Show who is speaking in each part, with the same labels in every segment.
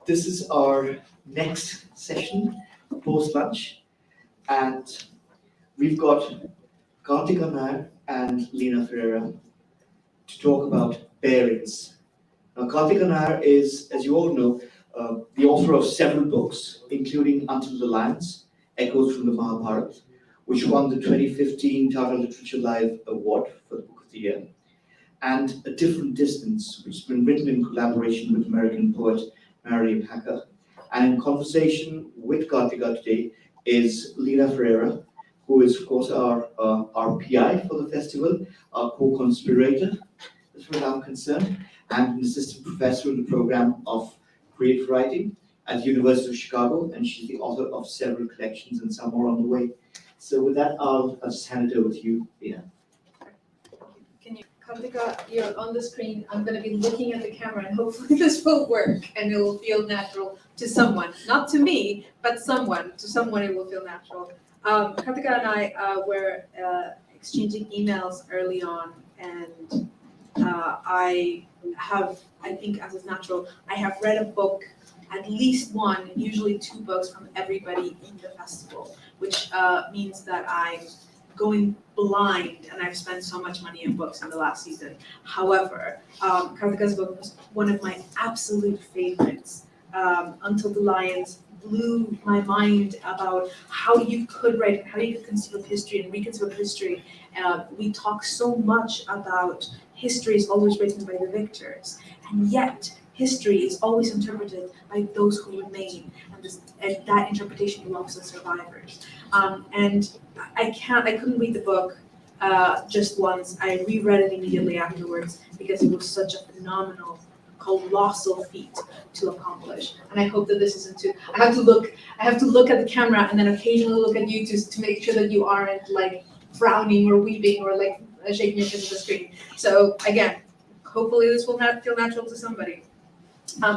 Speaker 1: This is our next session post-lunch, and we've got Karthika Nair and Lina Ferreira to talk about bearings. Now, Karthika Nair is, as you all know, the author of several books, including Until the Lions, Echoes from the Mahabharata, which won the 2015 Tata Literature Live Award for the Book of the Year, and A Different Distance, which has been written in collaboration with American poet Mariam Hacker. And in conversation with Karthika today is Lina Ferreira, who is, of course, our PI for the festival, our co-conspirator, as far as I'm concerned, and an assistant professor in the program of creative writing at the University of Chicago, and she's the author of several collections and some more on the way. So with that, I'll just hand it over to you, Lina.
Speaker 2: Karthika, you're on the screen. I'm going to be looking at the camera, and hopefully this will work and it will feel natural to someone. Not to me, but someone. To someone it will feel natural. Karthika and I were exchanging emails early on, and I think as is natural, I have read a book, at least one, usually two books from everybody in the festival, which means that I'm going blind, and I've spent so much money on books in the last season. However, Karthika's book was one of my absolute favorites. Until the Lions blew my mind about how you could write, how you could conceive of history and reconceive of history. We talk so much about history is always written by the victors, and yet history is always interpreted by those who remain, and that interpretation belongs to survivors. And I couldn't read the book just once. I reread it immediately afterwards because it was such a phenomenal, colossal feat to accomplish. And I hope that this isn't too. I have to look at the camera and then occasionally look at you to make sure that you aren't like frowning or weeping or like shaking your fist at the screen. So again, hopefully this will feel natural to somebody.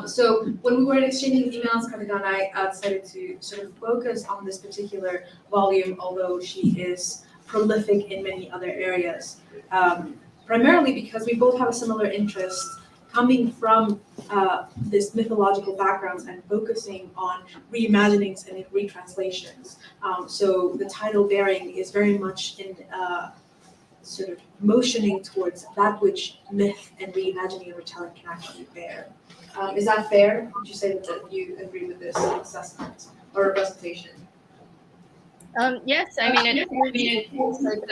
Speaker 2: So when we were exchanging emails, Karthika and I decided to sort of focus on this particular volume, although she is prolific in many other areas, primarily because we both have a similar interest coming from this mythological backgrounds and focusing on reimaginings and retranslations. So the title Bearing is very much in sort of motioning towards that which myth and reimagining and retelling can actually bear. Is that fair? Would you say that you agree with this assessment or representation?
Speaker 3: Yes, I mean, it's like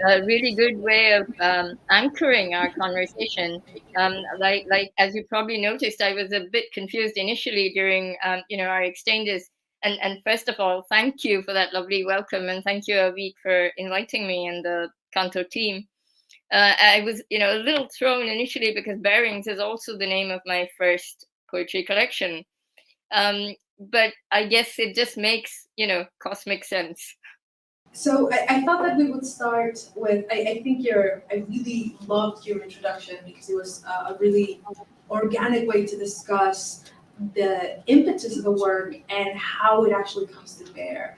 Speaker 3: a really good way of anchoring our conversation. Like as you probably noticed, I was a bit confused initially during our exchanges. And first of all, thank you for that lovely welcome, and thank you, Avik, for inviting me and the Canto team. I was, a little thrown initially because Bearings is also the name of my first poetry collection. But I guess it just makes, cosmic sense.
Speaker 2: So I thought that we would start with, I really loved your introduction because it was a really organic way to discuss the impetus of the work and how it actually comes to bear.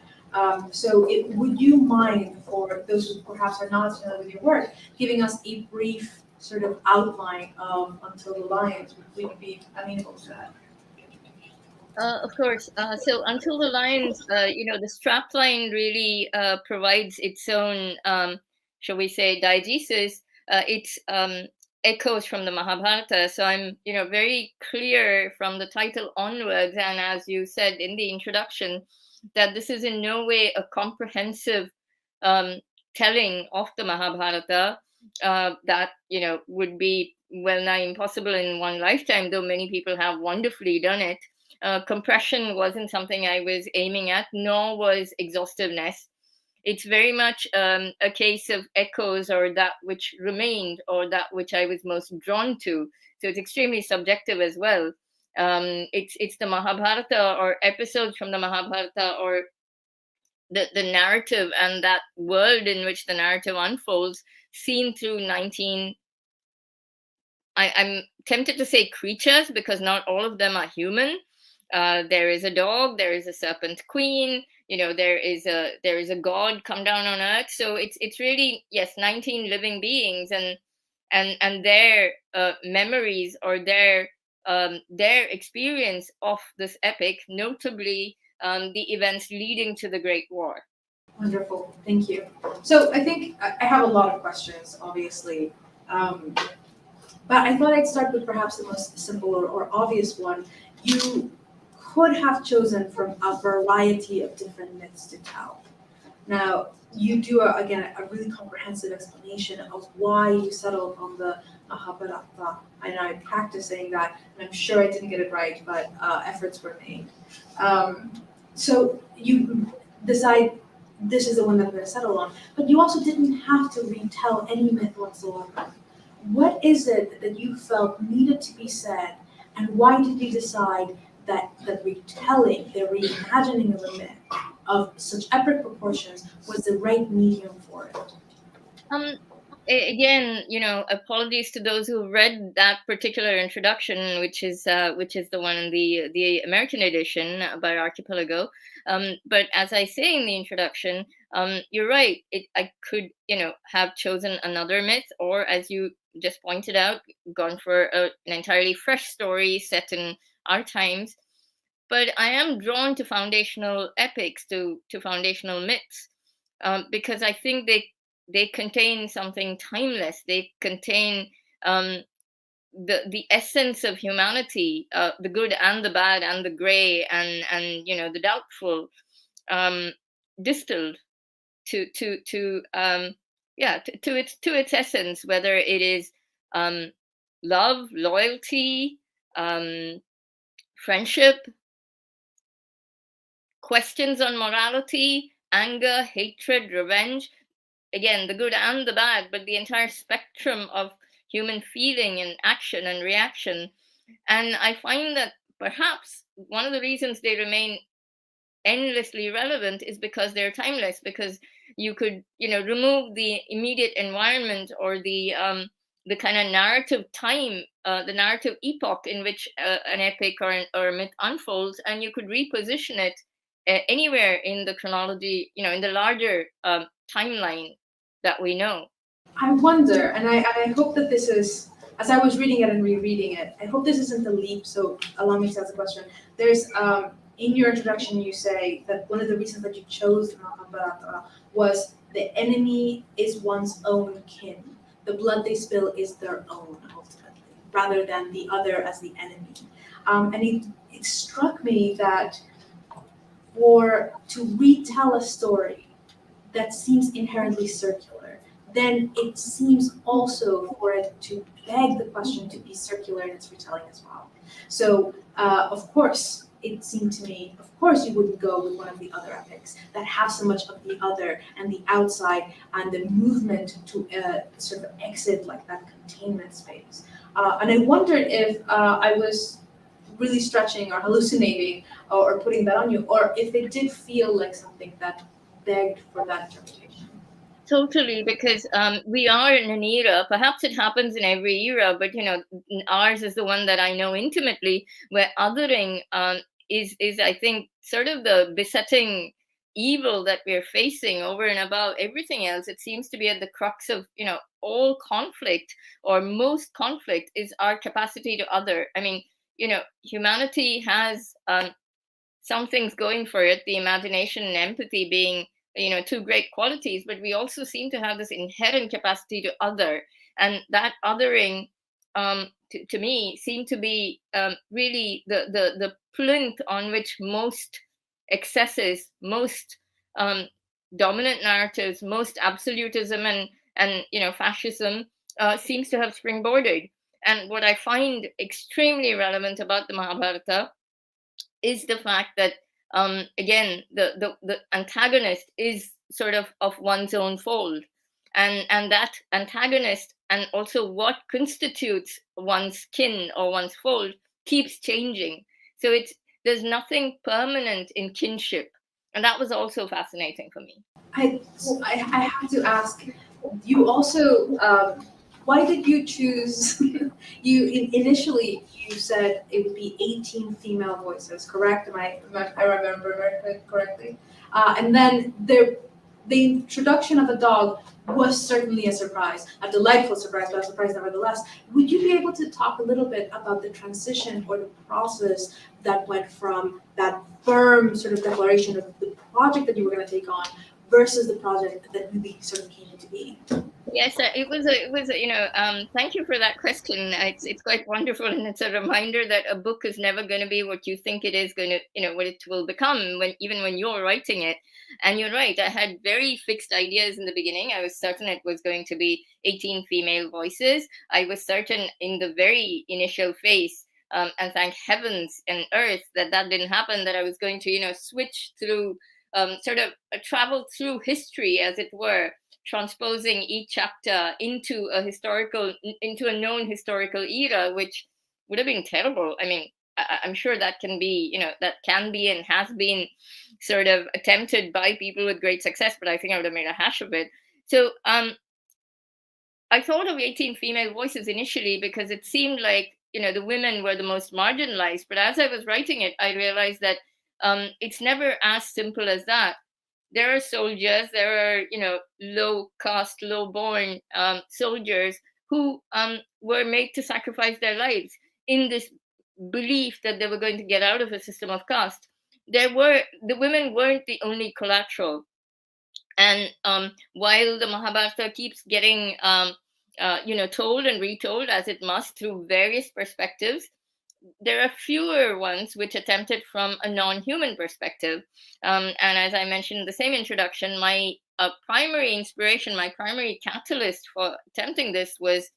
Speaker 2: So would you mind, for those who perhaps are not familiar with your work, giving us a brief sort of outline of Until the Lions? Would we be amenable to that?
Speaker 3: Of course. So Until the Lions, the strapline really provides its own, shall we say, diegesis. It's echoes from the Mahabharata. So I'm, very clear from the title onwards, and as you said in the introduction, that this is in no way a comprehensive telling of the Mahabharata that, would be well nigh impossible in one lifetime, though many people have wonderfully done it. Compression wasn't something I was aiming at, nor was exhaustiveness. It's very much a case of echoes, or that which remained, or that which I was most drawn to. So it's extremely subjective as well. It's the Mahabharata, or episodes from the Mahabharata, or the narrative and that world in which the narrative unfolds, seen through 19. I'm tempted to say creatures, because not all of them are human. There is a dog, there is a serpent queen, there is a god come down on earth. So it's really, yes, 19 living beings and their memories, or their their experience of this epic, notably the events leading to the Great War.
Speaker 2: Wonderful, thank you. So I think I have a lot of questions, obviously, but I thought I'd start with perhaps the most simple or obvious one. You could have chosen from a variety of different myths to tell. Now, you do, again, a really comprehensive explanation of why you settled on the Mahabharata, and I'm practicing that, and I'm sure I didn't get it right, but efforts were made. So you decide this is the one that I'm going to settle on, but you also didn't have to retell any myth whatsoever. What is it that you felt needed to be said, and why did you decide that the retelling, the reimagining of a myth of such epic proportions was the right medium for it?
Speaker 3: Again, apologies to those who read that particular introduction, which is the one in the American edition by Archipelago. But as I say in the introduction, you're right. I could have chosen another myth, or as you just pointed out, gone for an entirely fresh story set in our times. But I am drawn to foundational epics, to foundational myths, because I think they contain something timeless. They contain the essence of humanity, the good and the bad and the gray and the doubtful, distilled to its essence, whether it is love, loyalty, friendship, questions on morality, anger, hatred, revenge. Again, the good and the bad, but the entire spectrum of human feeling and action and reaction. And I find that perhaps one of the reasons they remain endlessly relevant is because they're timeless, because you could remove the immediate environment or the kind of narrative time, the narrative epoch in which an epic or a myth unfolds, and you could reposition it anywhere in the chronology, in the larger timeline that we know.
Speaker 2: I wonder, and I hope that this is, as I was reading it and rereading it, I hope this isn't a leap, so allow me to ask a question. There's, in your introduction, you say that one of the reasons that you chose Mahabharata was the enemy is one's own kin. The blood they spill is their own, ultimately, rather than the other as the enemy. And it struck me that to retell a story that seems inherently circular, then it seems also for it to beg the question to be circular in its retelling as well. So, of course, it seemed to me, of course, you wouldn't go with one of the other epics that have so much of the other and the outside and the movement to sort of exit like that containment space. And I wondered if I was really stretching or hallucinating or putting that on you, or if it did feel like something that begged for that interpretation.
Speaker 3: Totally, because we are in an era, perhaps it happens in every era, but ours is the one that I know intimately, where othering is I think sort of the besetting evil that we're facing over and above everything else. It seems to be at the crux of all conflict, or most conflict, is our capacity to other. I mean, humanity has some things going for it, the imagination and empathy being two great qualities, but we also seem to have this inherent capacity to other, and that othering to me seemed to be really the plinth on which most excesses, most dominant narratives, most absolutism and fascism seems to have springboarded. And what I find extremely relevant about the Mahabharata is the fact that again the antagonist is sort of one's own fold, and that antagonist and also what constitutes one's kin or one's fold keeps changing. So there's nothing permanent in kinship, and that was also fascinating for me.
Speaker 2: I have to ask, you also, why did you choose, initially you said it would be 18 female voices, correct? I remember correctly? And then the introduction of a dog was certainly a surprise, a delightful surprise, but a surprise nevertheless. Would you be able to talk a little bit about the transition or the process that went from that firm sort of declaration of the project that you were going to take on versus the project that really sort of came into being?
Speaker 3: Yes, thank you for that question. It's quite wonderful, and it's a reminder that a book is never going to be what you think it is going to, what it will become even when you're writing it. And you're right, I had very fixed ideas in the beginning. I was certain it was going to be 18 female voices. I was certain in the very initial phase, and thank heavens and earth that that didn't happen, that I was going to, switch through, sort of travel through history, as it were, transposing each chapter into a known historical era, which would have been terrible. I mean, I'm sure that can be, that can be and has been sort of attempted by people with great success, but I think I would have made a hash of it. So I thought of 18 female voices initially because it seemed like, the women were the most marginalized. But as I was writing it, I realized that it's never as simple as that. There are soldiers, there are, low caste, low born soldiers who were made to sacrifice their lives in this belief that they were going to get out of a system of caste. The women weren't the only collateral. And while the Mahabharata keeps getting, told and retold as it must through various perspectives, there are fewer ones which attempted from a non-human perspective. And as I mentioned in the same introduction, my primary inspiration, my primary catalyst for attempting this was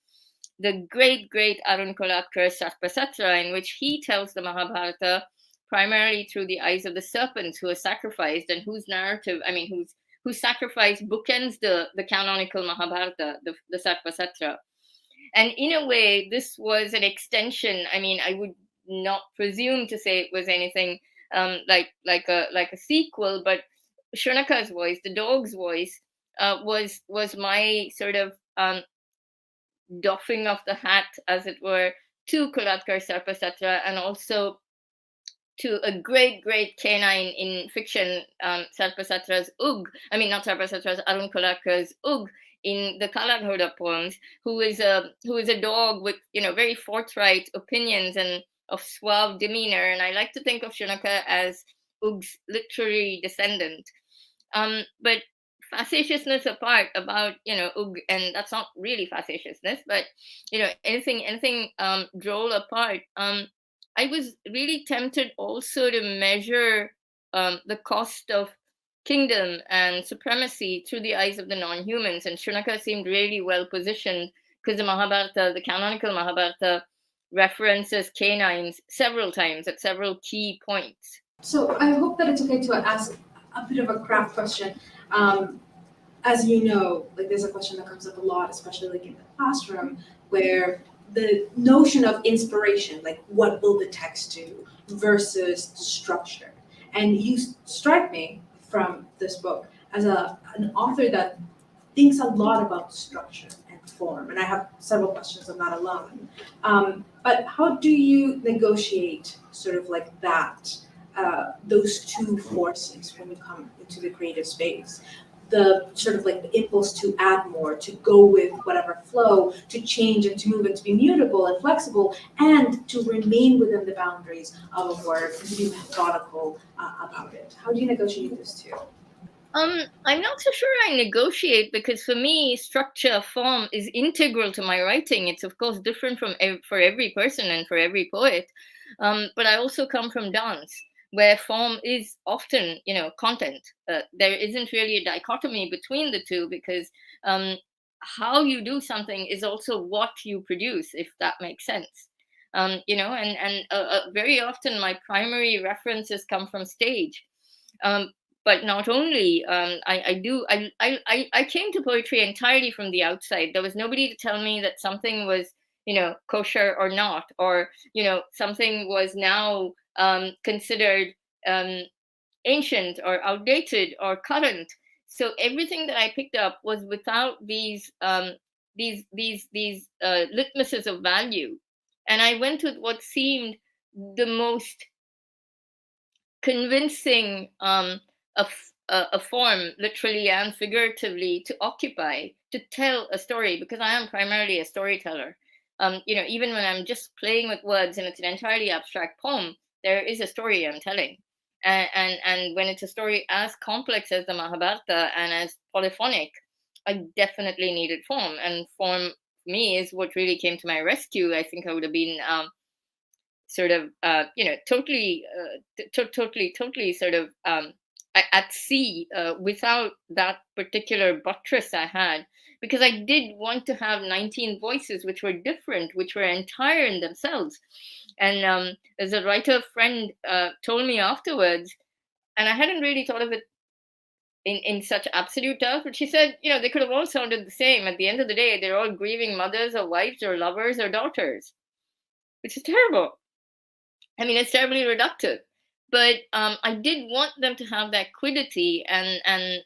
Speaker 3: the great, great Arun Kolatkar's Sarpasatra, in which he tells the Mahabharata primarily through the eyes of the serpents who are sacrificed, and whose narrative, whose sacrifice bookends the canonical Mahabharata, the Sarpasatra. And in a way, this was an extension. I mean, I would not presume to say it was anything like a sequel, but Shunaka's voice, the dog's voice, was my sort of doffing of the hat, as it were, to Kolatkar Sarpasatra, and also to a great, great canine in fiction, Sarpasatra's Ug. I mean, not Sarpasatra's, Arun Kolatkar's Ug in the Kalaghoda poems, who is a dog with, very forthright opinions and of suave demeanor. And I like to think of Shunaka as Ug's literary descendant. But facetiousness apart about, Ug, and that's not really facetiousness, but anything droll apart. I was really tempted also to measure the cost of kingdom and supremacy through the eyes of the non-humans, and Shunaka seemed really well positioned because the canonical Mahabharata, references canines several times at several key points.
Speaker 2: So I hope that it's okay to ask a bit of a craft question. As you know, like there's a question that comes up a lot, especially like in the classroom, where the notion of inspiration, like what will the text do versus structure. And you strike me from this book as an author that thinks a lot about structure and form. And I have several questions on that alone. But how do you negotiate sort of like that, those two forces when you come into the creative space? The sort of like the impulse to add more, to go with whatever flow, to change and to move and to be mutable and flexible, and to remain within the boundaries of a work and to be methodical about it. How do you negotiate those two?
Speaker 3: I'm not so sure I negotiate, because for me, structure, form is integral to my writing. It's of course different for every person and for every poet. But I also come from dance, where form is often, content. There isn't really a dichotomy between the two, because how you do something is also what you produce, if that makes sense. And very often my primary references come from stage. But not only, I came to poetry entirely from the outside. There was nobody to tell me that something was, kosher or not, or something was now considered ancient or outdated or current. So everything that I picked up was without these litmuses of value, and I went with what seemed the most convincing a form, literally and figuratively, to occupy, to tell a story, because I am primarily a storyteller. Even when I'm just playing with words and it's an entirely abstract poem, there is a story I'm telling. And when it's a story as complex as the Mahabharata and as polyphonic, I definitely needed form. And form, for me, is what really came to my rescue. I think I would have been sort of totally sort of at sea without that particular buttress I had, because I did want to have 19 voices which were different, which were entire in themselves. And as a writer friend told me afterwards, and I hadn't really thought of it in such absolute terms, but she said, they could have all sounded the same. At the end of the day, they're all grieving mothers or wives or lovers or daughters, which is terrible. I mean, it's terribly reductive, but I did want them to have that quiddity, and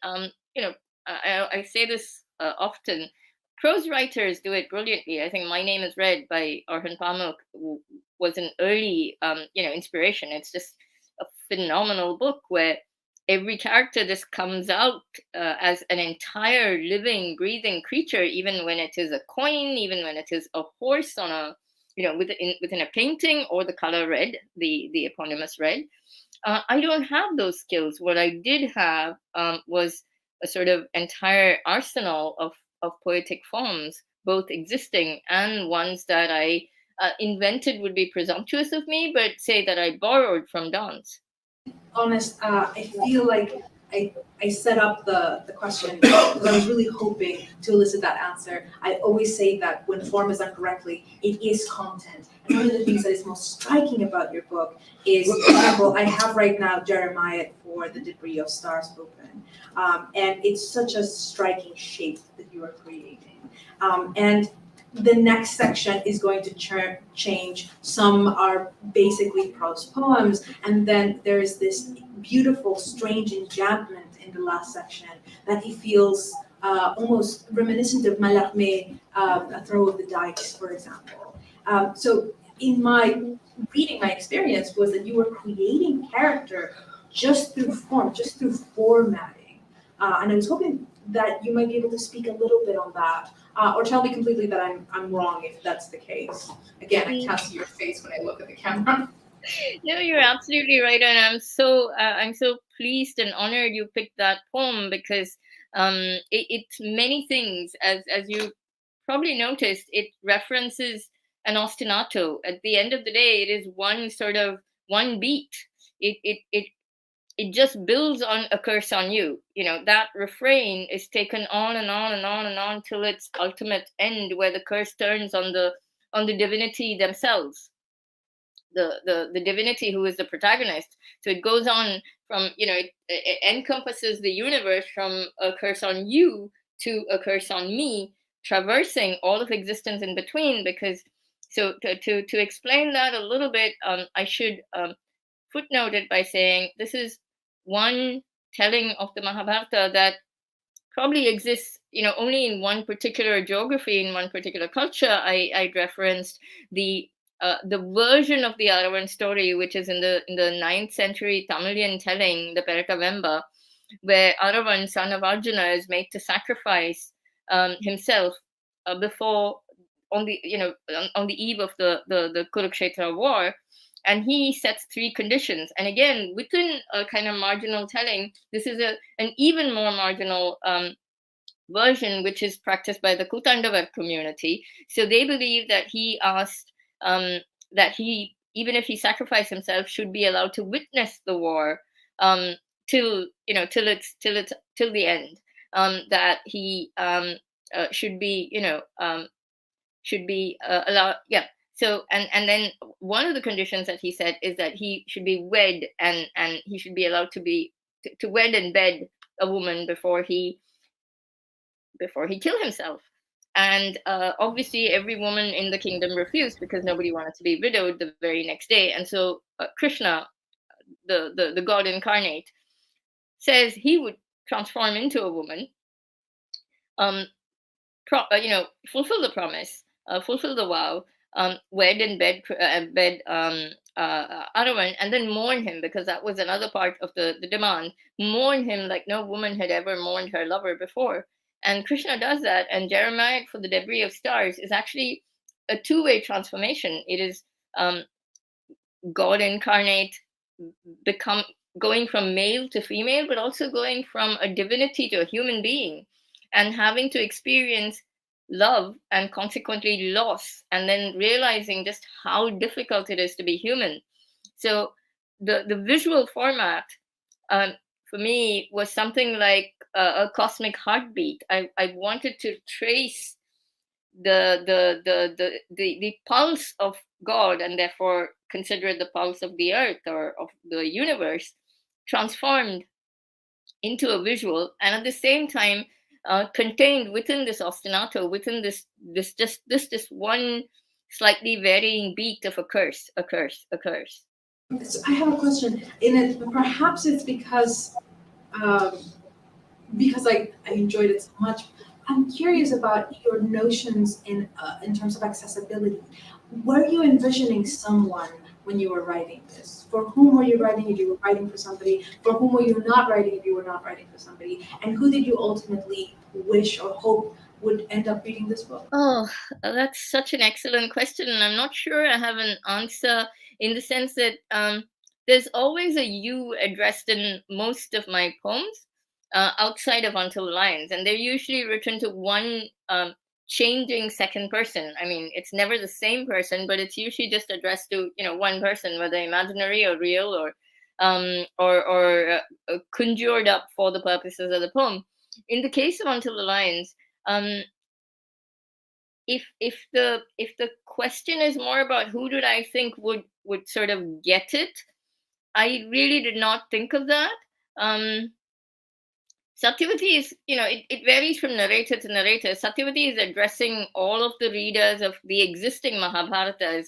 Speaker 3: I say this often. Prose writers do it brilliantly. I think My Name is Red by Orhan Pamuk was an early, inspiration. It's just a phenomenal book where every character just comes out as an entire living, breathing creature, even when it is a coin, even when it is a horse on a within a painting, or the color red, the eponymous red. I don't have those skills. What I did have was a sort of entire arsenal of poetic forms, both existing and ones that I invented would be presumptuous of me, but say that I borrowed from dance.
Speaker 2: Honest, I feel like I set up the question because I was really hoping to elicit that answer. I always say that when form is done correctly, it is content. And one of the things that is most striking about your book is, for example, I have right now Jeremiah for the debris of stars open. And it's such a striking shape that you are creating. And the next section is going to change. Some are basically prose poems, and then there is this beautiful, strange enjambment in the last section that he feels almost reminiscent of Mallarmé, A Throw of the Dice, for example. So in my reading, my experience was that you were creating character just through form, just through formatting. And I was hoping that you might be able to speak a little bit on that. Or tell me completely that I'm wrong if that's the case. Again, I can't see your face when I look at the camera.
Speaker 3: No, you're absolutely right, and I'm so pleased and honored you picked that poem, because it's many things. As you probably noticed, it references an ostinato. At the end of the day, it is one beat. It just builds on A Curse on You. That refrain is taken on and on and on and on till its ultimate end, where the curse turns on the divinity themselves, the divinity who is the protagonist. So it goes on from, it encompasses the universe from A Curse on You to A Curse on Me, traversing all of existence in between. Because to explain that a little bit, I should footnote it by saying this is one telling of the Mahabharata that probably exists, only in one particular geography, in one particular culture. I referenced the version of the Aravan story, which is in the 9th century Tamilian telling, the Perakavemba, where Aravan, son of Arjuna, is made to sacrifice himself before on the eve of the Kurukshetra war. And he sets 3 conditions. And again, within a kind of marginal telling, this is an even more marginal version, which is practiced by the Kutandavar community. So they believe that he asked that he, even if he sacrificed himself, should be allowed to witness the war till the end. That he should be allowed. Yeah. So and then one of the conditions that he said is that he should be wed, and he should be allowed to wed and bed a woman before he killed himself. And obviously every woman in the kingdom refused, because nobody wanted to be widowed the very next day. And so Krishna, the god incarnate, says he would transform into a woman, fulfill the promise, fulfill the vow, wed and bed Aravan, and then mourn him, because that was another part of the demand. Mourn him like no woman had ever mourned her lover before. And Krishna does that, and Jeremiah for the debris of stars is actually a two-way transformation. It is God incarnate become going from male to female, but also going from a divinity to a human being, and having to experience love and consequently loss, and then realizing just how difficult it is to be human. So the visual format, um, for me, was something like a cosmic heartbeat. I wanted to trace the pulse of God, and therefore consider it the pulse of the earth or of the universe, transformed into a visual, and at the same time contained within this ostinato, within this one slightly varying beat of a curse, a curse, a curse.
Speaker 2: So I have a question. In it, perhaps it's um, because I enjoyed it so much. I'm curious about your notions in terms of accessibility. Were you envisioning someone when you were writing this? For whom were you writing if you were writing for somebody? For whom were you not writing if you were not writing for somebody? And who did you ultimately wish or hope would end up reading this book?
Speaker 3: Oh, that's such an excellent question, and I'm not sure I have an answer, in the sense that there's always a you addressed in most of my poems, outside of Until the Lions, and they're usually written to one changing second person. I mean, it's never the same person, but it's usually just addressed to one person, whether imaginary or real, or conjured up for the purposes of the poem. In the case of Until the Lions, um, if the question is more about who did I think would sort of get it, I really did not think of that. Um, Satyavati is, it varies from narrator to narrator. Satyavati is addressing all of the readers of the existing Mahabharatas.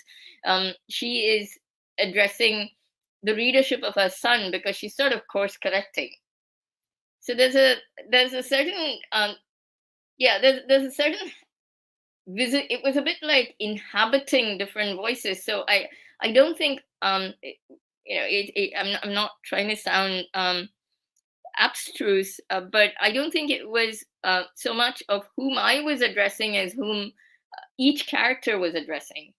Speaker 3: She is addressing the readership of her son, because she's sort of course correcting. So there's a certain there's a certain it was a bit like inhabiting different voices. So I don't think I'm not trying to sound abstruse, but I don't think it was so much of whom I was addressing as whom each character was addressing,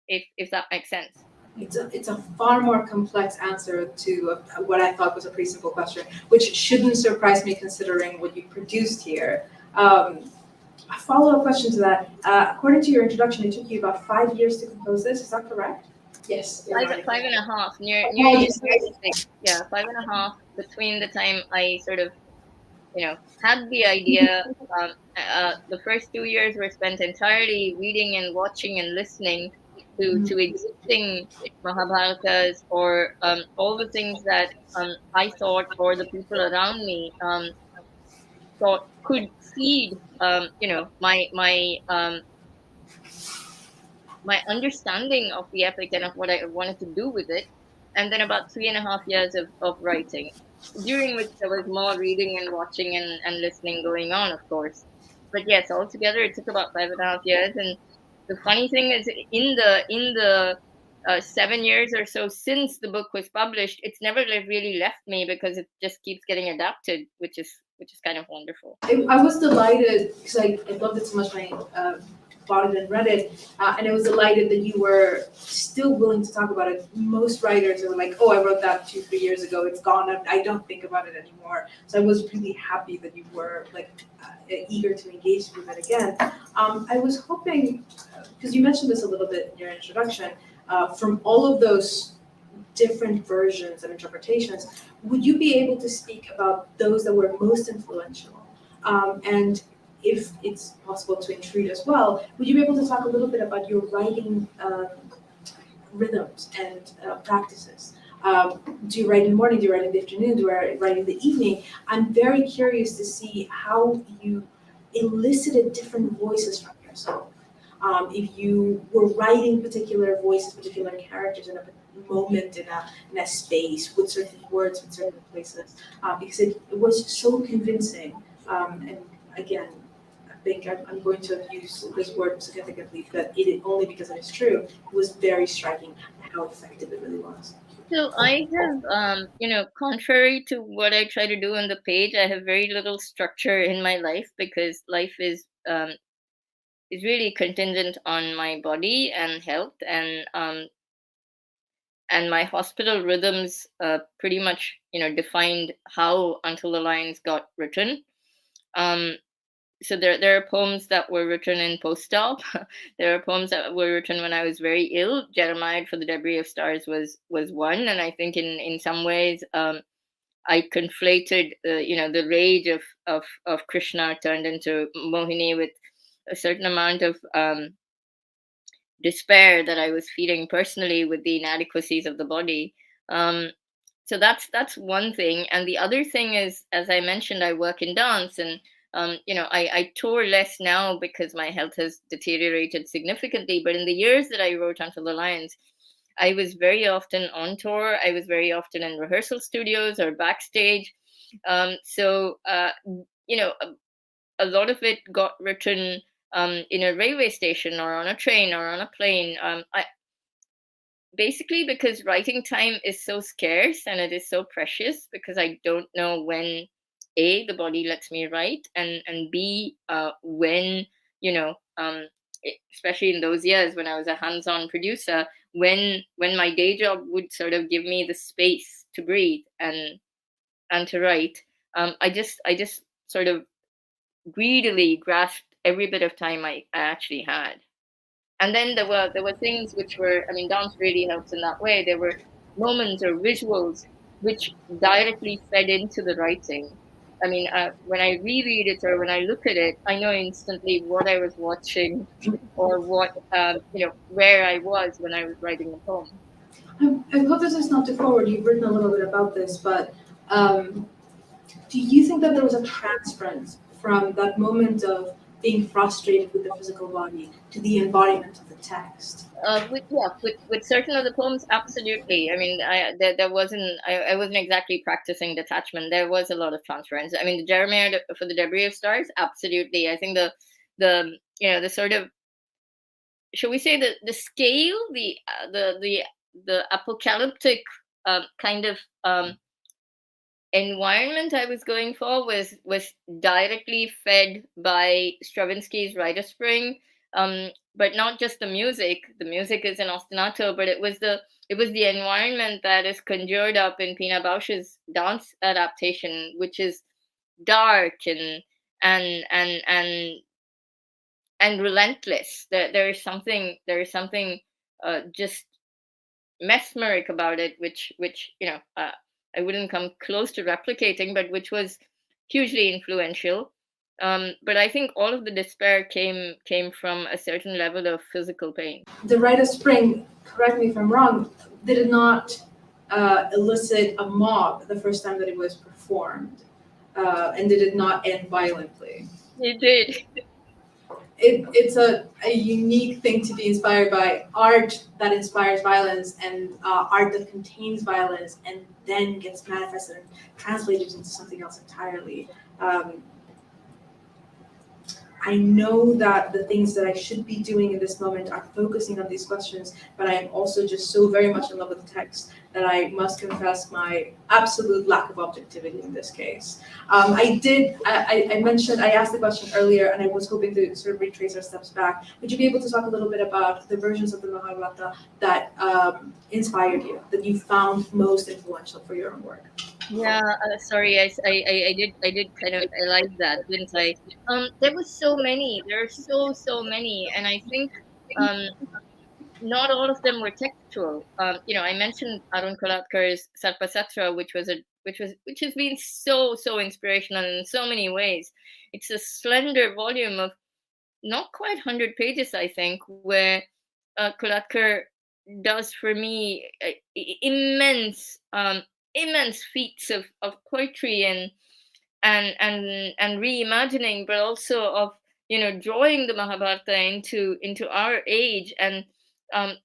Speaker 3: if that makes sense.
Speaker 2: It's a far more complex answer to what I thought was a pretty simple question, which shouldn't surprise me considering what you produced here. A follow-up question to that. According to your introduction, it took you about 5 years to compose this. Is that correct? Yes.
Speaker 3: Five and a half, near
Speaker 2: Apologies.
Speaker 3: 6. Yeah, 5.5 between the time I sort of had the idea. The first 2 years were spent entirely reading and watching and listening to existing Mahabharatas, or all the things that I thought, or the people around me thought could feed my understanding of the epic and of what I wanted to do with it. And then about 3.5 years of writing, during which there was more reading and watching and listening going on, of course. But yes, altogether it took about 5.5 years. And the funny thing is, in the 7 years or so since the book was published, it's never really left me, because it just keeps getting adapted, which is kind of wonderful.
Speaker 2: I was delighted because I loved it so much when I bought it and read it, and I was delighted that you were still willing to talk about it. Most writers are like, "Oh, I wrote that 2-3 years ago. It's gone. I don't think about it anymore." So I was really happy that you were eager to engage with it again. I was hoping, because you mentioned this a little bit in your introduction, from all of those different versions and interpretations, would you be able to speak about those that were most influential? And if it's possible to intrude as well, would you be able to talk a little bit about your writing rhythms and practices? Do you write in the morning? Do you write in the afternoon? Do you write in the evening? I'm very curious to see how you elicited different voices from yourself. If you were writing particular voices, particular characters in a moment in a space with certain words, with certain places, because it was so convincing. And again, I think I'm going to use this word significantly, but it only because it is true. It was very striking. how effective it really was.
Speaker 3: So I have, contrary to what I try to do on the page, I have very little structure in my life because life is really contingent on my body and health, and my hospital rhythms pretty much defined how Until the Lions got written. Um, so there are poems that were written in post-op. There are poems that were written when I was very ill. Jeremiah for the Debris of Stars was one, and I think in some ways I conflated the rage of Krishna turned into Mohini with a certain amount of despair that I was feeling personally with the inadequacies of the body. Um, so that's one thing, and the other thing is, as I mentioned, I work in dance, and I tour less now because my health has deteriorated significantly. But in the years that I wrote Until the Lions, I was very often on tour. I was very often in rehearsal studios or backstage. You know, a lot of it got written in a railway station or on a train or on a plane. Basically because writing time is so scarce and it is so precious because I don't know when a the body lets me write, and b when you know especially in those years when I was a hands-on producer, when my day job would sort of give me the space to breathe and to write. I just sort of greedily grasped every bit of time I actually had. And then there were things which were, I mean, dance really helps in that way. There were moments or visuals which directly fed into the writing. I mean, when I reread it or when I look at it, I know instantly what I was watching or what where I was when I was writing the poem.
Speaker 2: I hope this is not too forward. You've written a little bit about this, but um, do you think that there was a transference from that moment of being frustrated with the physical body to the embodiment of the text?
Speaker 3: With certain of the poems, absolutely. I mean, I wasn't exactly practicing detachment. There was a lot of transference. I mean, the Jeremiah for the Debris of Stars, absolutely. I think the sort of, shall we say, the scale, the apocalyptic kind of environment I was going for was directly fed by Stravinsky's Rite of Spring, but not just the music. The music is an ostinato, but it was the environment that is conjured up in Pina Bausch's dance adaptation, which is dark and and and and relentless. There is something just mesmeric about it, which I wouldn't come close to replicating, but which was hugely influential. But I think all of the despair came from a certain level of physical pain.
Speaker 2: The Rite of Spring, correct me if I'm wrong, did it not elicit a mob the first time that it was performed? And did it not end violently?
Speaker 3: It did.
Speaker 2: It's a unique thing to be inspired by art that inspires violence and art that contains violence and then gets manifested and translated into something else entirely. Um, I know that the things that I should be doing in this moment are focusing on these questions, but I am also just so very much in love with the text that I must confess my absolute lack of objectivity in this case. I mentioned, I asked the question earlier, and I was hoping to sort of retrace our steps back. Would you be able to talk a little bit about the versions of the Mahabharata that inspired you, that you found most influential for your own work?
Speaker 3: Yeah, sorry, I did kind of realize that, didn't I? There was so many. There are so many, and I think um not all of them were textual. I mentioned Arun Kolatkar's Sarpasatra, which has been so inspirational in so many ways. It's a slender volume of not quite 100 pages, I think, where Kolatkar does for me immense feats of poetry and reimagining, but also of drawing the Mahabharata into our age and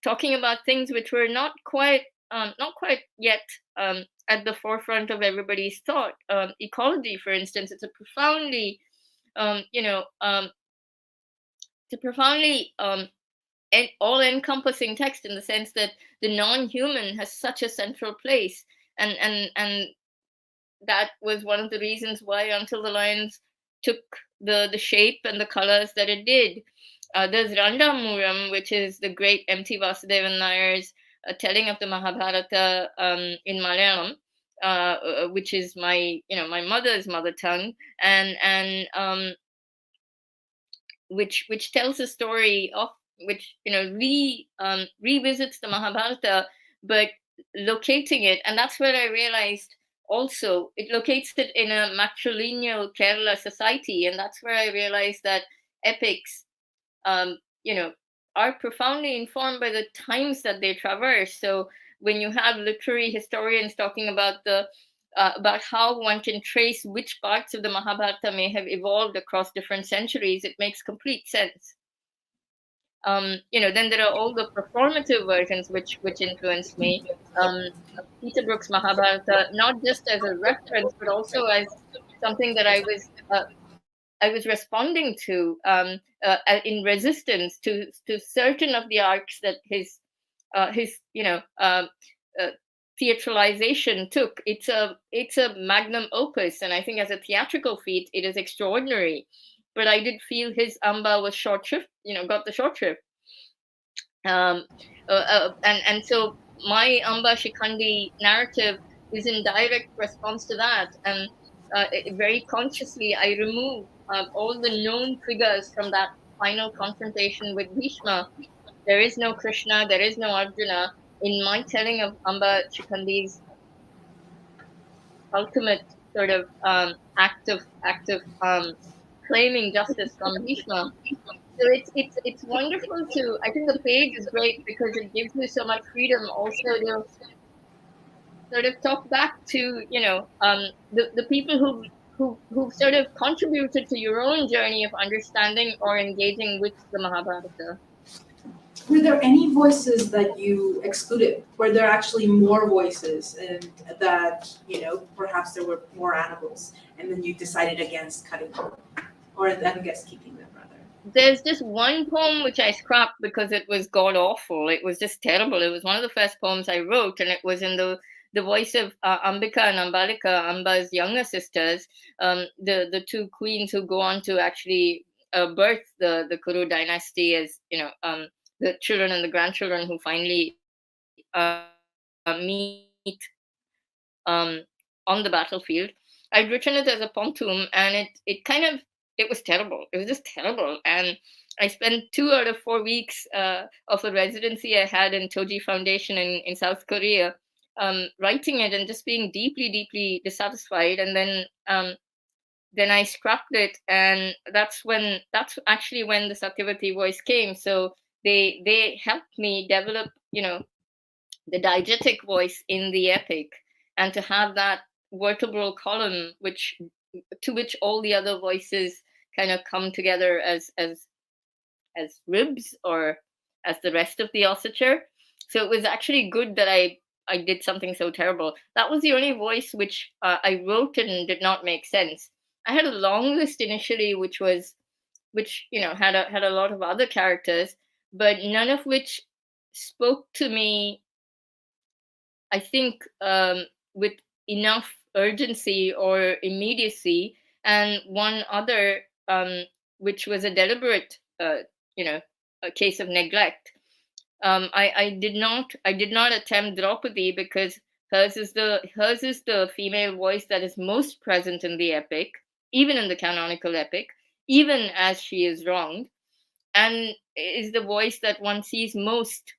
Speaker 3: talking about things which were not quite yet at the forefront of everybody's thought. Ecology, for instance, um, you know um, it's a profoundly all-encompassing text in the sense that the non-human has such a central place, and that was one of the reasons why Until the Lions took the shape and the colors that it did. There's Randamuram, which is the great M.T. Vasudevan Nair's telling of the Mahabharata in Malayalam, which is my mother's mother tongue, and which tells a story of which revisits the Mahabharata, but locating it, and that's where I realized also it locates it in a matrilineal Kerala society, and that's where I realized that epics, um, you know, are profoundly informed by the times that they traverse. So when you have literary historians talking about how one can trace which parts of the Mahabharata may have evolved across different centuries, it makes complete sense. Then there are all the performative versions which influenced me. Peter Brook's Mahabharata, not just as a reference, but also as something that I was responding to in resistance to certain of the arcs that his theatralization took. It's a magnum opus, and I think as a theatrical feat, it is extraordinary. But I did feel his Amba was short shrift, got the short shrift. And so my Amba Shikhandi narrative is in direct response to that, and very consciously I remove all the known figures from that final confrontation with Bhishma. There is no Krishna, there is no Arjuna. In my telling of Amba Shikhandi's ultimate sort of act of claiming justice from Bhishma. So it's wonderful to. I think the page is great because it gives you so much freedom also to sort of talk back to the people who sort of contributed to your own journey of understanding or engaging with the Mahabharata.
Speaker 2: Were there any voices that you excluded? Were there actually more voices, and that perhaps there were more animals, and then you decided against cutting them, or against keeping them rather?
Speaker 3: There's just one poem which I scrapped because it was god awful. It was just terrible. It was one of the first poems I wrote, and it was in the voice of Ambika and Ambalika, Amba's younger sisters, the two queens who go on to actually birth the Kuru dynasty as the children and the grandchildren who finally meet on the battlefield. I'd written it as a pontoon, and it was terrible. It was just terrible. And I spent 2 out of 4 weeks of a residency I had in Toji Foundation in South Korea, writing it and just being deeply, deeply dissatisfied. And then I scrapped it, and that's actually when the Satyavati voice came. So they helped me develop, the diegetic voice in the epic, and to have that vertebral column to which all the other voices kind of come together as ribs, or as the rest of the ossature. So it was actually good that I did something so terrible. That was the only voice which I wrote and did not make sense. I had a long list initially, which had a lot of other characters, but none of which spoke to me, I think, with enough urgency or immediacy. And one other, which was a deliberate, a case of neglect. I did not attempt Draupadi because hers is the female voice that is most present in the epic, even in the canonical epic, even as she is wronged, and is the voice that one sees most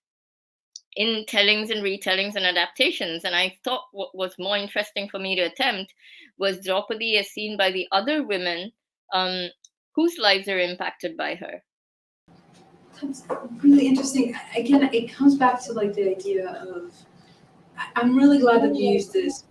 Speaker 3: in tellings and retellings and adaptations. And I thought what was more interesting for me to attempt was Draupadi as seen by the other women whose lives are impacted by her.
Speaker 2: That's really interesting. Again, it comes back to like the idea of, I'm really glad that you used this.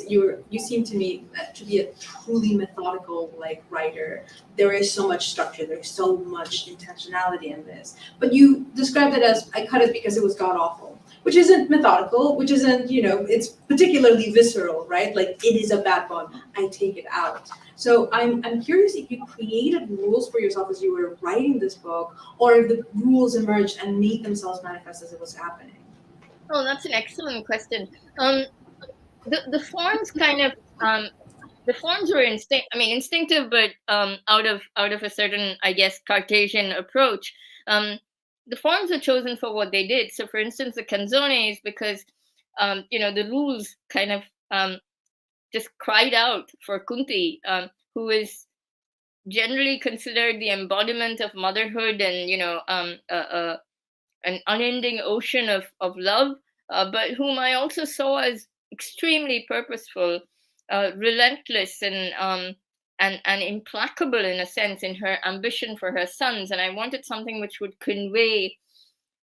Speaker 2: You seem to me to be a truly methodical writer. There is so much structure. There's so much intentionality in this. But you described it as, I cut it because it was god awful, which isn't methodical, which isn't it's particularly visceral, right? Like, it is a bad poem. I take it out. So I'm curious if you created rules for yourself as you were writing this book, or if the rules emerged and made themselves manifest as it was happening.
Speaker 3: Oh, that's an excellent question. Um, the forms kind of the forms were instinctive, but out of a certain, I guess, Cartesian approach. Um, the forms were chosen for what they did. So, for instance, the canzones, because the rules kind of just cried out for Kunti, who is generally considered the embodiment of motherhood, and an unending ocean of love, but whom I also saw as extremely purposeful, relentless, and implacable in a sense in her ambition for her sons. And I wanted something which would convey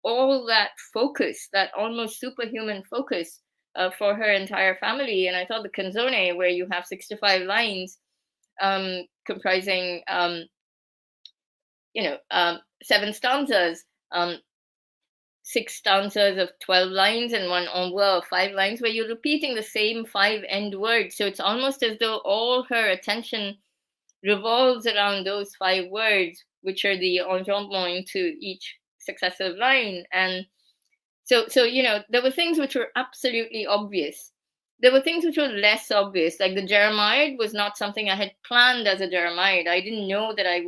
Speaker 3: all that focus, that almost superhuman focus, for her entire family. And I thought the canzone, where you have 65 lines, comprising, 7 stanzas, um, 6 stanzas of 12 lines, and one envoi of 5 lines, where you're repeating the same 5 end words. So it's almost as though all her attention revolves around those 5 words, which are the enjambment into each successive line. And so there were things which were absolutely obvious. There were things which were less obvious, like the Jeremiad was not something I had planned as a Jeremiad. I didn't know that I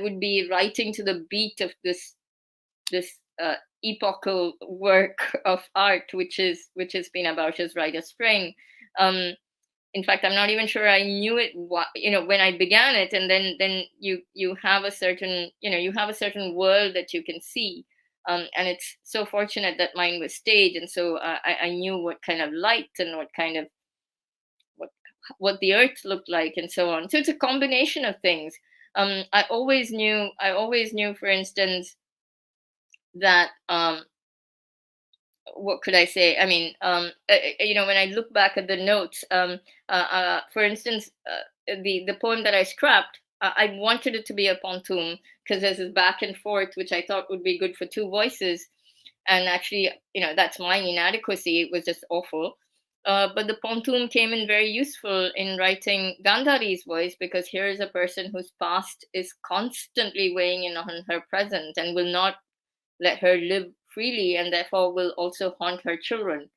Speaker 3: would be writing to the beat of this epochal work of art, which has been about his Rite of Spring. Um, in fact, I'm not even sure I knew it. When I began it, and then you have a certain world that you can see, and it's so fortunate that mine was staged, and so I knew what kind of light and what what the earth looked like, and so on. So it's a combination of things. I always knew, for instance, that what could I say? I mean, when I look back at the notes, for instance, the poem that I scrapped, I wanted it to be a pontoon, because there's this back and forth, which I thought would be good for two voices, and actually, that's my inadequacy. It was just awful. But the pontoon came in very useful in writing Gandhari's voice, because here is a person whose past is constantly weighing in on her present and will not let her live freely, and therefore will also haunt her children.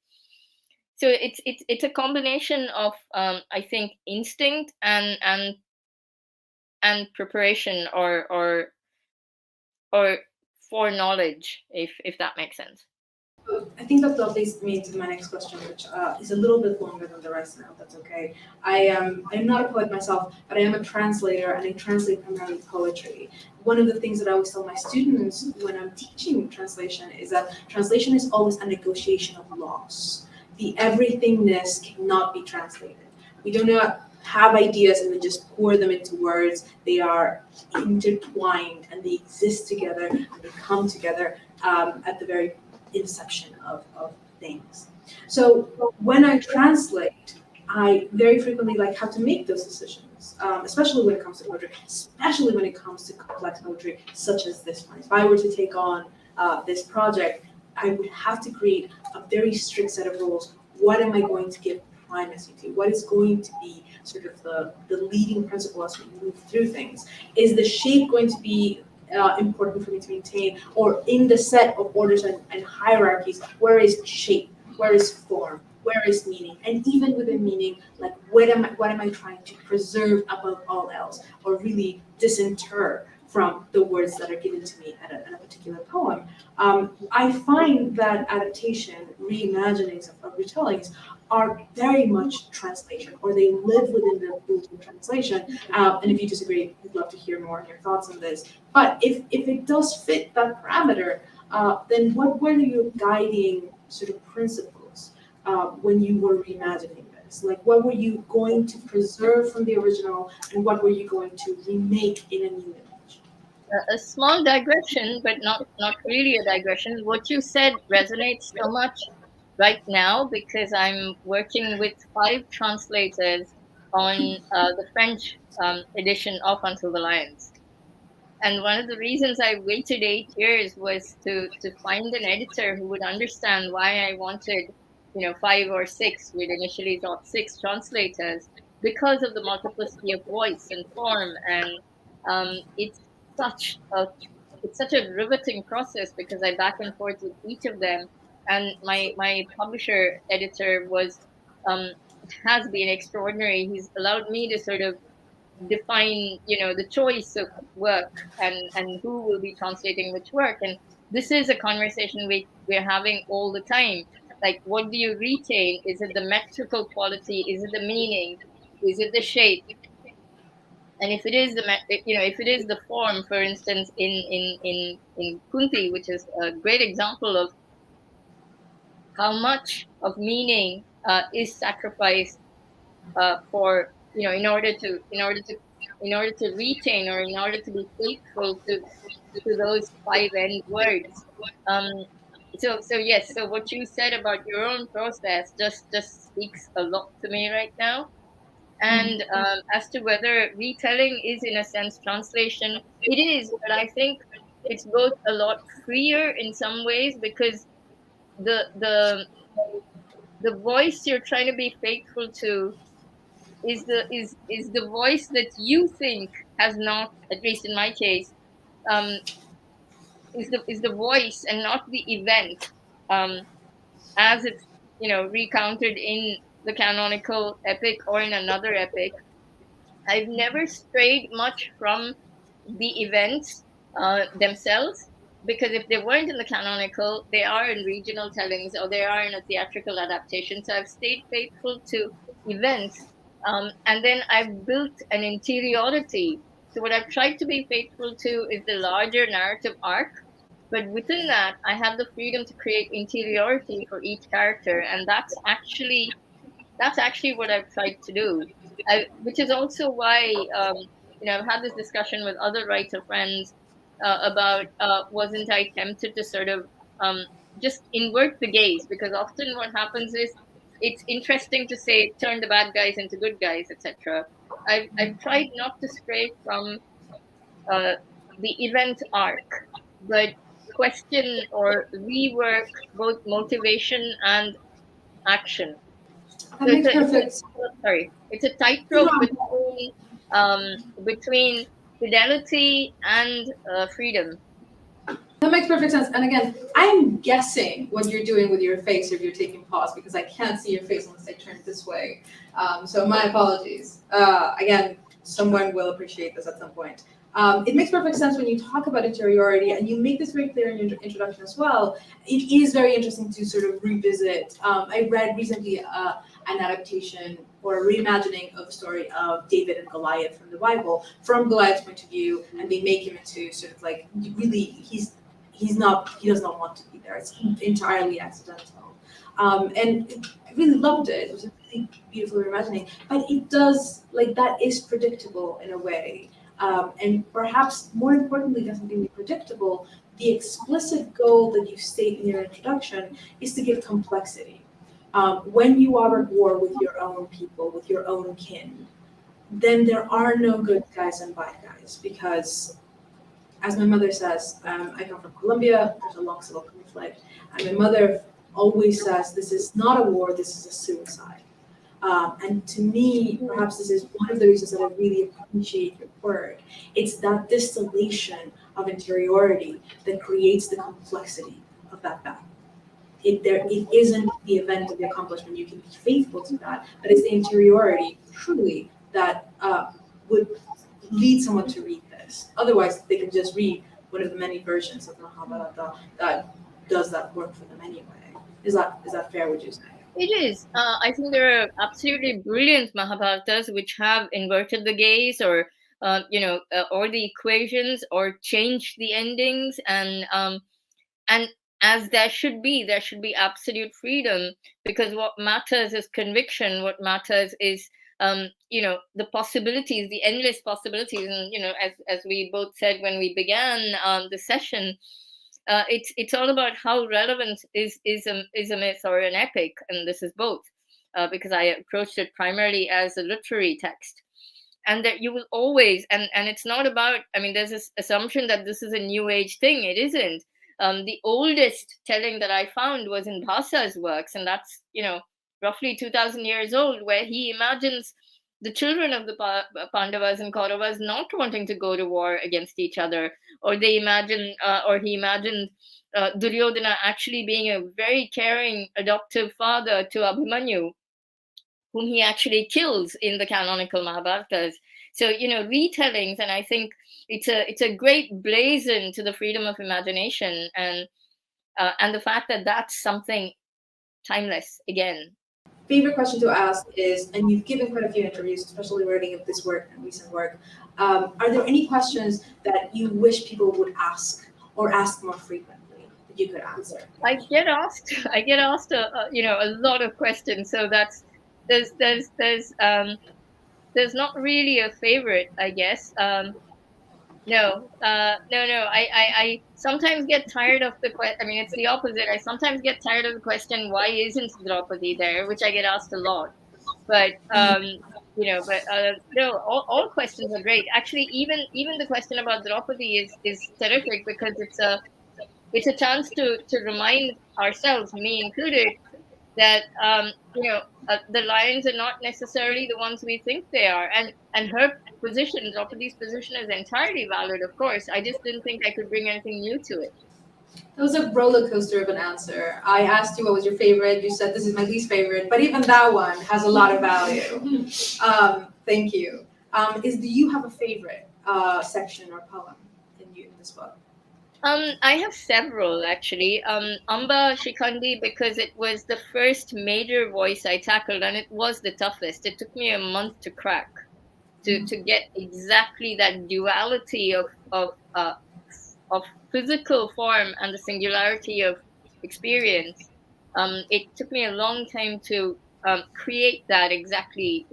Speaker 3: So it's a combination of, I think, instinct and preparation, or foreknowledge, if that makes sense.
Speaker 2: I think that leads me to my next question, which is a little bit longer than the rest now. That's okay. I'm not a poet myself, but I am a translator, and I translate primarily poetry. One of the things that I always tell my students when I'm teaching translation is that translation is always a negotiation of loss. The everythingness cannot be translated. We do not have ideas and then just pour them into words. They are intertwined, and they exist together, and they come together at the very inception of things. So when I translate, I very frequently have to make those decisions, especially when it comes to poetry, especially when it comes to complex poetry such as this one. If I were to take on this project, I would have to create a very strict set of rules. What am I going to give primacy to? What is going to be sort of the leading principle as we move through things? Is the shape going to be important for me to maintain, or in the set of orders and hierarchies, where is shape, where is form, where is meaning, and even within meaning, what am I trying to preserve above all else, or really disinter from the words that are given to me at a particular poem. I find that adaptation, reimaginings of retellings are very much translation, or they live within the rules of translation. And if you disagree, I'd love to hear more on your thoughts on this. But if it does fit that parameter, then what were your guiding sort of principles when you were reimagining this? What were you going to preserve from the original, and what were you going to remake in a new image?
Speaker 3: A small digression, but not really a digression. What you said resonates so much right now, because I'm working with 5 translators on the French edition of Until the Lions. And one of the reasons I waited 8 years was to find an editor who would understand why I wanted, 5 or 6. We'd initially thought 6 translators, because of the multiplicity of voice and form. And it's such a riveting process, because I back and forth with each of them. And my publisher editor was um, has been extraordinary. He's allowed me to sort of define, the choice of work, and who will be translating which work. And this is a conversation we're having all the time. Like, what do you retain? Is it the metrical quality? Is it the meaning? Is it the shape? And if it is if it is the form, for instance, in Kunti, which is a great example of how much of meaning is sacrificed for, in order to retain, or in order to be faithful to those five end words. um so yes, so what you said about your own process just speaks a lot to me right now. And as to whether retelling is in a sense translation, it is, but I think it's both a lot freer in some ways, because the the the voice you're trying to be faithful to is the voice that you think has not, at least in my case, um, is the voice and not the event, as it's recounted in the canonical epic or in another epic. I've never strayed much from the events themselves, because if they weren't in the canonical, they are in regional tellings, or they are in a theatrical adaptation. So I've stayed faithful to events, and then I've built an interiority. So what I've tried to be faithful to is the larger narrative arc, but within that, I have the freedom to create interiority for each character, and that's actually what I've tried to do. Which is also why, I've had this discussion with other writer friends about, wasn't I tempted to sort of just invert the gaze, because often what happens is, it's interesting to say turn the bad guys into good guys, etc. I've tried not to stray from uh, the event arc, but question or rework both motivation and action.
Speaker 2: That
Speaker 3: So
Speaker 2: makes perfect.
Speaker 3: it's a tightrope um, between fidelity and freedom.
Speaker 2: That makes perfect sense. And again, I'm guessing what you're doing with your face if you're taking pause, because I can't see your face unless I turn it this way. So my apologies. Again, someone will appreciate this at some point. It makes perfect sense when you talk about interiority, and you make this very clear in your introduction as well. It is very interesting to sort of revisit. I read recently an adaptation or a reimagining of the story of David and Goliath from the Bible, from Goliath's point of view, and they make him into sort of like, really, he does not want to be there. It's entirely accidental. And I really loved it. It was a really beautiful reimagining. But it does, like, that is predictable in a way. And perhaps more importantly than something being predictable, the explicit goal that you state in your introduction is to give complexity. When you are at war with your own people, with your own kin, then there are no good guys and bad guys, because, as my mother says, I come from Colombia, there's a long civil conflict, and my mother always says, this is not a war, this is a suicide. And to me, perhaps this is one of the reasons that I really appreciate your work. It's that distillation of interiority that creates the complexity of that battle. It isn't the event of the accomplishment, you can be faithful to that, but it's the interiority, truly, that would lead someone to read this. Otherwise, they can just read one of the many versions of Mahabharata that does that work for them anyway. Is that fair, would you say?
Speaker 3: It is. I think there are absolutely brilliant Mahabharatas which have inverted the gaze, or the equations, or changed the endings, and as there should be absolute freedom, because what matters is conviction. What matters is, the possibilities, the endless possibilities. And as we both said when we began the session, it's all about how relevant is a myth or an epic, and this is both, because I approached it primarily as a literary text. And that you will always, and it's not about, I mean, there's this assumption that this is a new age thing. It isn't. The oldest telling that I found was in Bhasa's works, and that's roughly 2,000 years old, where he imagines the children of the Pandavas and Kauravas not wanting to go to war against each other, or they imagine, or he imagined Duryodhana actually being a very caring adoptive father to Abhimanyu, whom he actually kills in the canonical Mahabharatas. So, retellings, and I think it's a great blazon to the freedom of imagination, and the fact that that's something timeless again.
Speaker 2: Favorite question to ask is, and you've given quite a few interviews, especially writing of this work and recent work. Are there any questions that you wish people would ask or ask more frequently that you could answer?
Speaker 3: I get asked a lot of questions. So that's there's not really a favorite, I guess. No, no. I sometimes get tired of the question. I mean, it's the opposite. I sometimes get tired of the question, why isn't Draupadi there? Which I get asked a lot. But no, all questions are great. Actually, even the question about Draupadi is terrific, because it's a chance to remind ourselves, me included, that the lions are not necessarily the ones we think they are, and her position, Draupadi's position, is entirely valid. Of course, I just didn't think I could bring anything new to it.
Speaker 2: That was a roller coaster of an answer. I asked you what was your favorite. You said this is my least favorite, but even that one has a lot of value. Thank you. Do you have a favorite section or poem in this book?
Speaker 3: I have several, actually. Amba Shikhandi, because it was the first major voice I tackled, and it was the toughest. It took me a month to crack, to get exactly that duality of physical form and the singularity of experience. It took me a long time to create that exactly.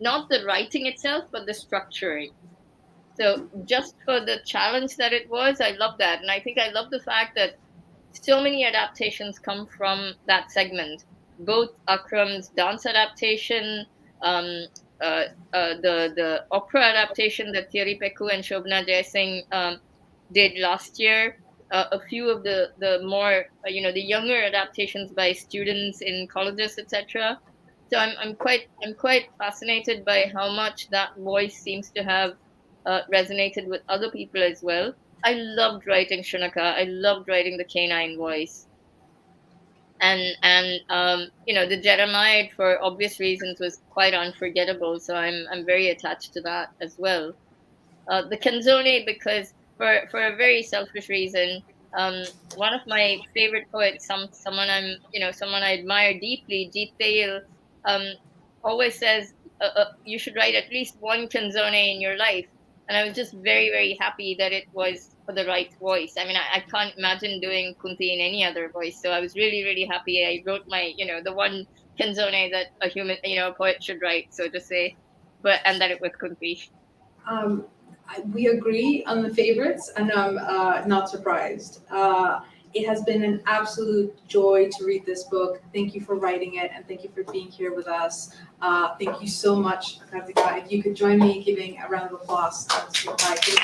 Speaker 3: Not the writing itself, but the structuring. So just for the challenge that it was, I love that. And I think I love the fact that so many adaptations come from that segment. Both Akram's dance adaptation, um, the opera adaptation that Thierry Peku and Shobna Jaisingh did last year, a few of the more, the younger adaptations by students in colleges, etc. So I'm quite fascinated by how much that voice seems to have resonated with other people as well. I loved writing Shunaka. I loved writing the canine voice, and the Jeremiad, for obvious reasons, was quite unforgettable. So I'm very attached to that as well. The Canzone, because for a very selfish reason, one of my favorite poets, someone I admire deeply, Jeet Thayil, um, always says you should write at least one Canzone in your life. And I was just very, very happy that it was for the right voice. I mean, I can't imagine doing Kunti in any other voice. So I was really, really happy. I wrote the one Canzone that a poet should write, so to say, and that it was Kunti.
Speaker 2: We agree on the favorites, and I'm not surprised. It has been an absolute joy to read this book. Thank you for writing it, and thank you for being here with us. Thank you so much, Karthika. If you could join me in giving a round of applause. Thank you.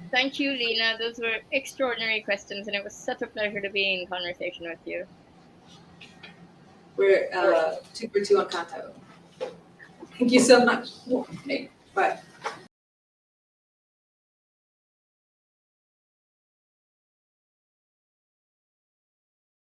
Speaker 3: Thank you, Lina. Those were extraordinary questions, and it was such a pleasure to be in conversation with you.
Speaker 2: We're 2 for 2 on Canto. Thank you so much. Okay, bye.